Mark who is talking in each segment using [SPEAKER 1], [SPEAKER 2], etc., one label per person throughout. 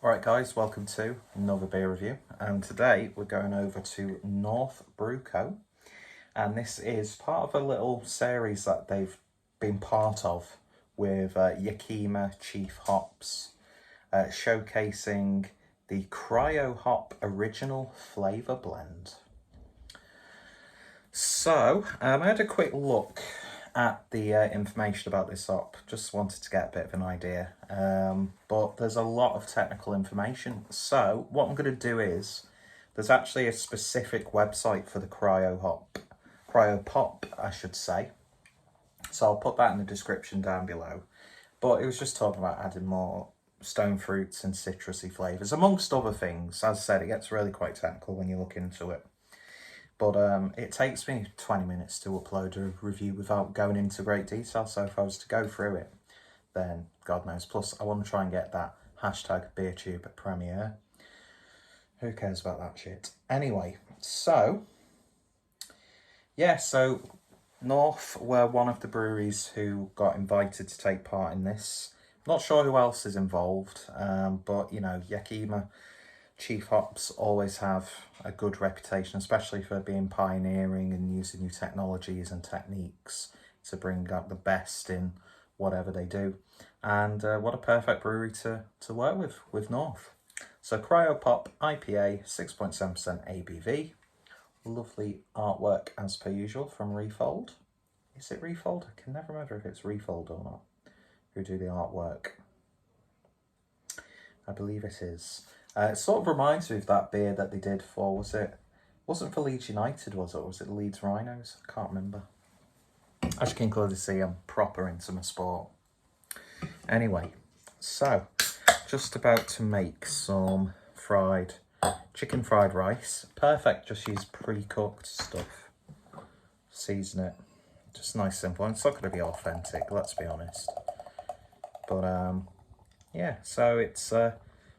[SPEAKER 1] Alright guys, welcome to another beer review, and today we're going over to North Brew Co, and this is part of a little series that they've been part of with Yakima Chief hops, showcasing the Cryo Hop Original Flavour Blend. So, I had a quick look at the information about this hop, just wanted to get a bit of an idea, but there's a lot of technical information. So what I'm going to do is, there's actually a specific website for the Cryo Pop, I should say, so I'll put that in the description down below. But it was just talking about adding more stone fruits and citrusy flavours, amongst other things. As I said, it gets really quite technical when you look into it. But it takes me 20 minutes to upload a review without going into great detail. So if I was to go through it, then God knows. Plus, I want to try and get that hashtag BeerTube premiere. Who cares about that shit? Anyway, so, yeah, so North were one of the breweries who got invited to take part in this. Not sure who else is involved, but, you know, Yakima Chief hops always have a good reputation, especially for being pioneering and using new technologies and techniques to bring out the best in whatever they do. And what a perfect brewery to work with North. So Cryo Pop IPA, 6.7% ABV. Lovely artwork as per usual from Refold. Is it Refold? I can never remember if it's Refold or not, who do the artwork. I believe it is. It sort of reminds me of that beer that they did for, wasn't for Leeds United, was it? Or was it Leeds Rhinos? I can't remember. As you can clearly see, I'm proper into my sport. Anyway, so, just about to make some chicken fried rice. Perfect, just use pre-cooked stuff. Season it. Just nice, simple. And it's not going to be authentic, let's be honest. But, yeah, so it's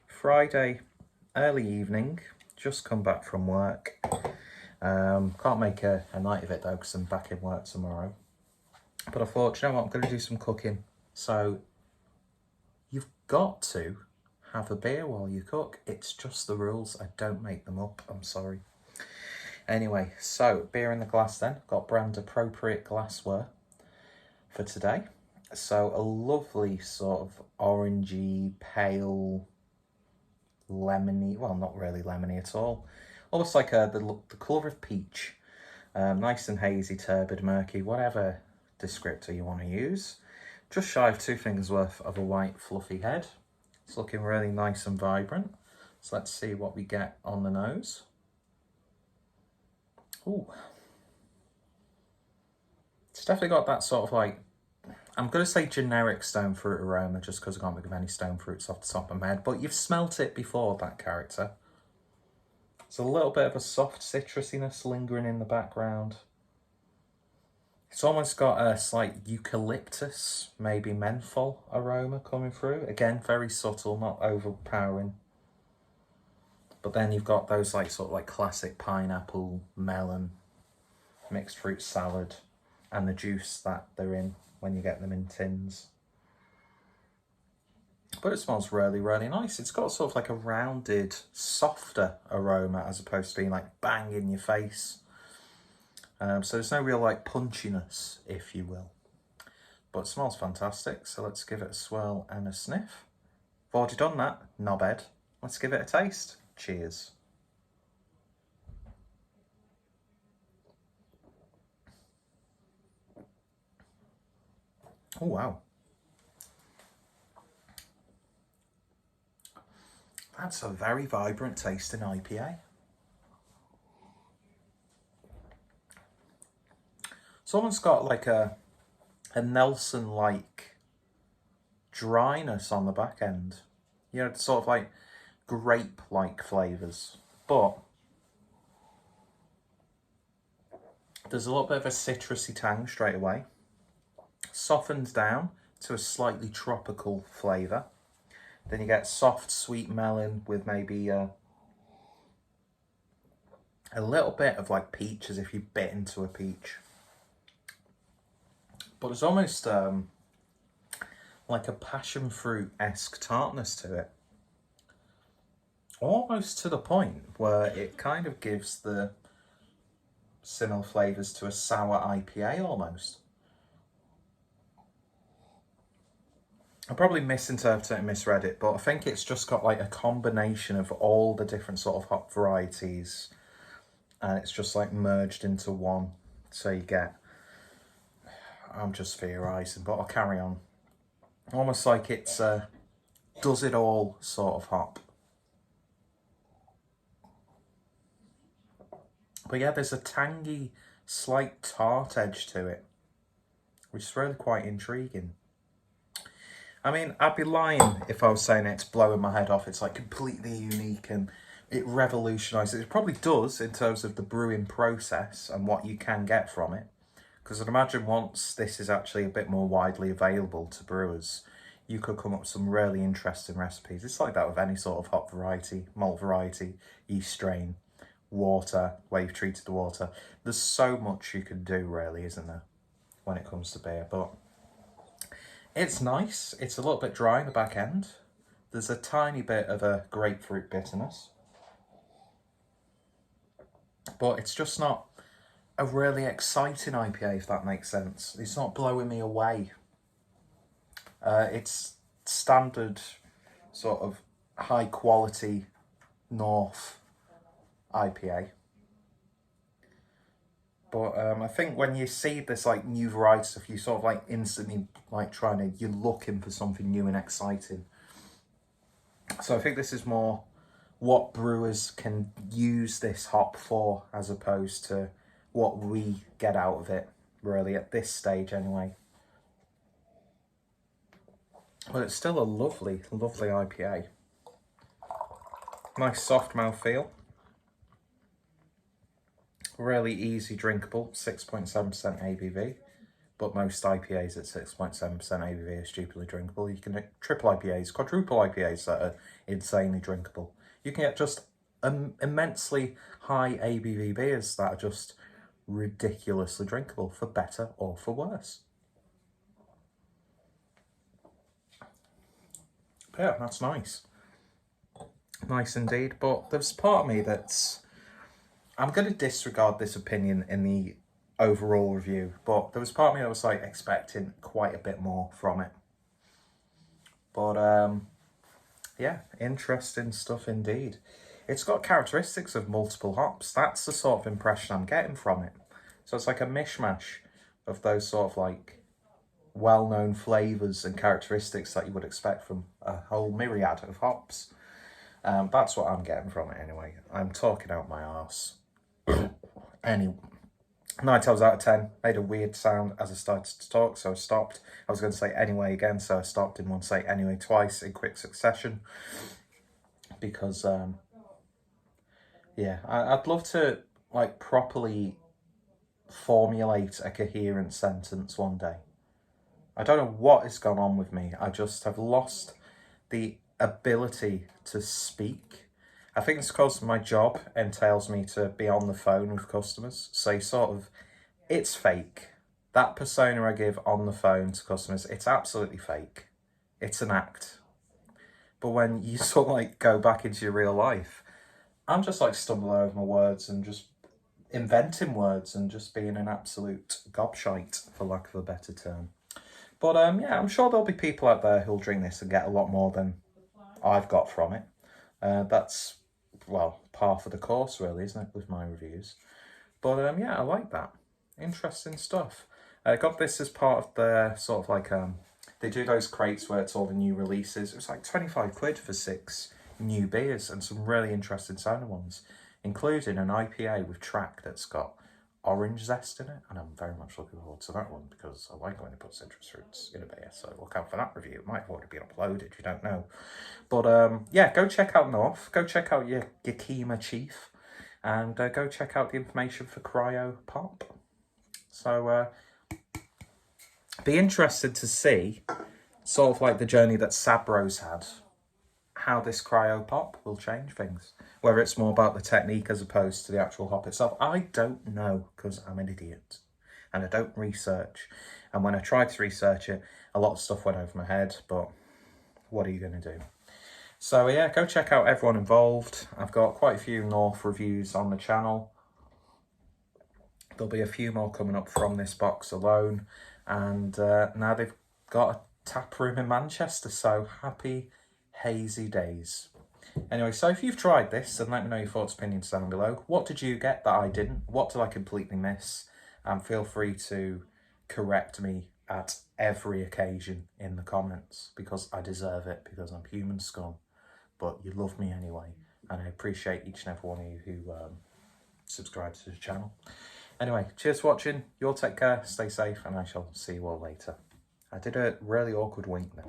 [SPEAKER 1] Friday early evening, just come back from work. Can't make a night of it though because I'm back in work tomorrow. But I thought, you know what, I'm going to do some cooking. So you've got to have a beer while you cook. It's just the rules. I don't make them up. I'm sorry. Anyway, so beer in the glass then. Got brand appropriate glassware for today. So a lovely sort of orangey, pale, lemony, well, not really lemony at all, almost like the colour of peach, nice and hazy, turbid, murky, whatever descriptor you want to use. Just shy of 2 fingers worth of a white fluffy head. It's looking really nice and vibrant. So let's see what we get on the nose. Ooh, it's definitely got that sort of like, I'm going to say generic stone fruit aroma just because I can't think of any stone fruits off the top of my head, but you've smelt it before, that character. It's a little bit of a soft citrusiness lingering in the background. It's almost got a slight eucalyptus, maybe menthol aroma coming through. Again, very subtle, not overpowering. But then you've got those like sort of like classic pineapple, melon, mixed fruit salad, and the juice that they're in when you get them in tins. But it smells really, really nice. It's got sort of like a rounded, softer aroma as opposed to being like bang in your face. So there's no real like punchiness, if you will. But it smells fantastic. So let's give it a swirl and a sniff. I've already done that, knobhead. Let's give it a taste. Cheers. Oh, wow. That's a very vibrant tasting IPA. Someone's got like a Nelson-like dryness on the back end. You know, sort of like grape-like flavours. But there's a little bit of a citrusy tang straight away. Softens down to a slightly tropical flavour. Then you get soft, sweet melon with maybe a little bit of like peach, as if you bit into a peach. But it's almost like a passion fruit-esque tartness to it. almost to the point where it kind of gives the similar flavours to a sour IPA almost. I probably misinterpreted it and misread it, but I think it's just got like a combination of all the different sort of hop varieties, and it's just like merged into one. So you get, I'm just theorising, but I'll carry on. Almost like it's a does it all sort of hop. But yeah, there's a tangy, slight tart edge to it, which is really quite intriguing. I mean, I'd be lying if I was saying it's blowing my head off. It's like completely unique and it revolutionises. It probably does in terms of the brewing process and what you can get from it. Because I'd imagine once this is actually a bit more widely available to brewers, you could come up with some really interesting recipes. It's like that with any sort of hop variety, malt variety, yeast strain, water, where you've treated the water. There's so much you can do really, isn't there, when it comes to beer. But it's nice. It's a little bit dry in the back end. There's a tiny bit of a grapefruit bitterness. But it's just not a really exciting IPA, if that makes sense. It's not blowing me away. It's standard sort of high quality North IPA. But I think when you see this like new variety stuff, you sort of like instantly like you're looking for something new and exciting. So I think this is more what brewers can use this hop for as opposed to what we get out of it, really, at this stage anyway. But it's still a lovely, lovely IPA. Nice soft mouthfeel. Really easy drinkable, 6.7% ABV. But most IPAs at 6.7% ABV are stupidly drinkable. You can get triple IPAs, quadruple IPAs that are insanely drinkable. You can get just immensely high ABV beers that are just ridiculously drinkable, for better or for worse. Yeah, that's nice. Nice indeed. But there's part of me that's... I'm going to disregard this opinion in the overall review, but there was part of me that was like expecting quite a bit more from it. But yeah, interesting stuff indeed. It's got characteristics of multiple hops. That's the sort of impression I'm getting from it. So it's like a mishmash of those sort of like well-known flavours and characteristics that you would expect from a whole myriad of hops. That's what I'm getting from it anyway. I'm talking out my arse. Anyway, 9 times out of 10, made a weird sound as I started to talk, so I stopped. I was going to say anyway again, so I stopped, didn't want to say anyway twice in quick succession. Because, yeah, I'd love to, like, properly formulate a coherent sentence one day. I don't know what has gone on with me. I just have lost the ability to speak. I think it's because my job entails me to be on the phone with customers. So sort of, it's fake. That persona I give on the phone to customers, it's absolutely fake. It's an act. But when you sort of like go back into your real life, I'm just like stumbling over my words and just inventing words and just being an absolute gobshite, for lack of a better term. But yeah, I'm sure there'll be people out there who'll drink this and get a lot more than I've got from it. That's, well, par for the course really, isn't it, with my reviews. But yeah, I like that. Interesting stuff. I got this as part of their sort of like, they do those crates where it's all the new releases. It was like 25 quid for 6 new beers and some really interesting sounding ones, including an IPA with track that's got orange zest in it, and I'm very much looking forward to that one because I like when they put citrus fruits in a beer, so look out for that review. It might have already been uploaded, you don't know. But yeah, go check out North, go check out your Yakima Chief, and go check out the information for Cryo Pop. So be interested to see sort of like the journey that Sabro's had, how this Cryo Pop will change things. Whether it's more about the technique as opposed to the actual hop itself, I don't know, because I'm an idiot and I don't research. And when I tried to research it, a lot of stuff went over my head, but what are you going to do? So yeah, go check out everyone involved. I've got quite a few North reviews on the channel. There'll be a few more coming up from this box alone. And now they've got a tap room in Manchester, so happy hazy days. Anyway, so if you've tried this, then let me know your thoughts, opinions down below. What did you get that I didn't? What did I completely miss? And feel free to correct me at every occasion in the comments, because I deserve it, because I'm human scum. But you love me anyway, and I appreciate each and every one of you who subscribes to the channel. Anyway, cheers for watching. You all take care, stay safe, and I shall see you all later. I did a really awkward wink there.